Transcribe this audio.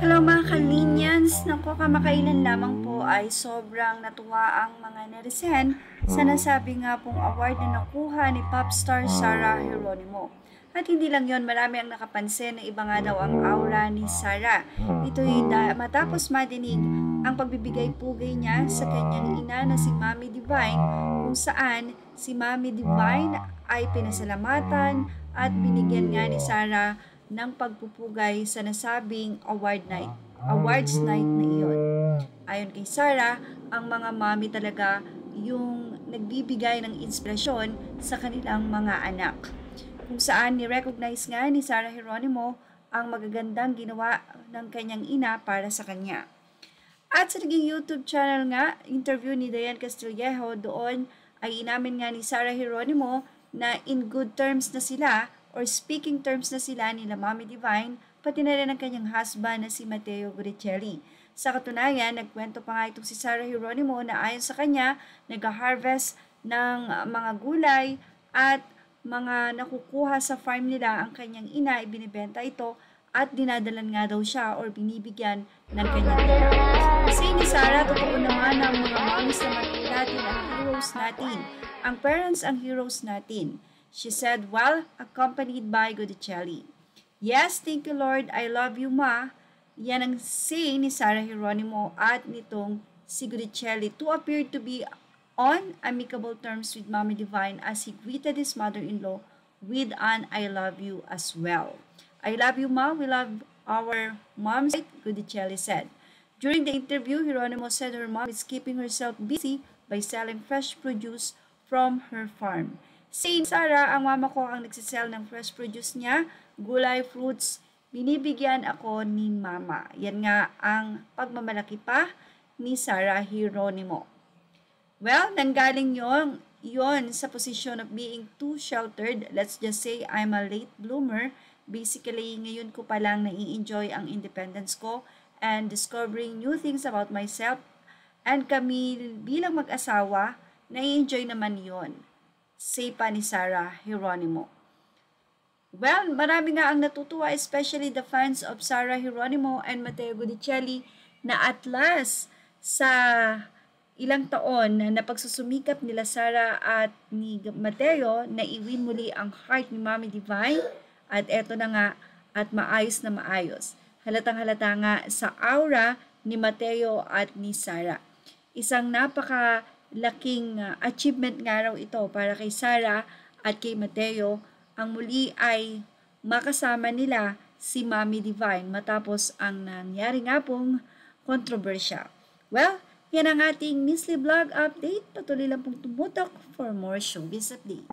Hello mga kalinyans! Naku, kamakailan lamang po ay sobrang natuwa ang mga netizen sa nasabi nga pong award na nakuha ni popstar Sarah Geronimo. At hindi lang yon, marami ang nakapansin na iba nga daw ang aura ni Sarah. Ito'y matapos madinig ang pagbibigay-pugay niya sa kanyang ina na si Mommy Divine, kung saan si Mommy Divine ay pinasalamatan at binigyan nga ni Sarah ng pagpupugay sa nasabing awards night na iyon. Ayon kay Sarah, ang mga mami talaga yung nagbibigay ng inspirasyon sa kanilang mga anak. Kung saan ni-recognize nga ni Sarah Geronimo ang magagandang ginawa ng kanyang ina para sa kanya. At sa naging YouTube channel nga, interview ni Diane Castillejo, doon ay inamin nga ni Sarah Geronimo na in good terms na sila or speaking terms na sila nila Mommy Divine, pati na rin ang kanyang husband na si Matteo Guricelli. Sa katunayan, nagkwento pa nga itong si Sarah Geronimo na ayon sa kanya, nag-harvest ng mga gulay at mga nakukuha sa farm nila ang kanyang ina, ibinibenta ito at dinadalan nga daw siya or binibigyan ng kanyang ina. Kasi ni Sarah, totoo naman ang mga moms na natin ang heroes natin. Ang parents ang heroes natin. She said while accompanied by Godicelli. Yes, thank you Lord, I love you ma. Yan ang say ni Sarah Geronimo at nitong si Godicelli to appear to be on amicable terms with Mommy Divine as he greeted his mother-in-law with an I love you as well. I love you ma, we love our moms, Godicelli said. During the interview, Geronimo said her mom is keeping herself busy by selling fresh produce from her farm. Say Sarah, ang mama ko ang nagsisell ng fresh produce niya, gulay, fruits, binibigyan ako ni mama. Yan nga ang pagmamalaki pa ni Sarah Geronimo. Well, nanggaling yon sa position of being too sheltered. Let's just say I'm a late bloomer. Basically, ngayon ko pa lang nai-enjoy ang independence ko and discovering new things about myself. And kami bilang mag-asawa, nai-enjoy naman yon. Say pa ni Sarah Geronimo. Well, marami nga ang natutuwa, especially the fans of Sarah Geronimo and Matteo Godicelli, na at last sa ilang taon na pagsusumikap nila Sarah at ni Matteo na iwin muli ang heart ni Mommy Divine, at eto na nga at maayos na maayos. Halatang halata nga sa aura ni Matteo at ni Sarah. Isang napakalaking achievement nga raw ito para kay Sarah at kay Matteo, ang muli ay makasama nila si Mommy Divine matapos ang nangyari nga pong kontrobersya. Well, yan ang ating Miss Lee Vlog update. Patuloy lang pong tumutok for more showbiz update.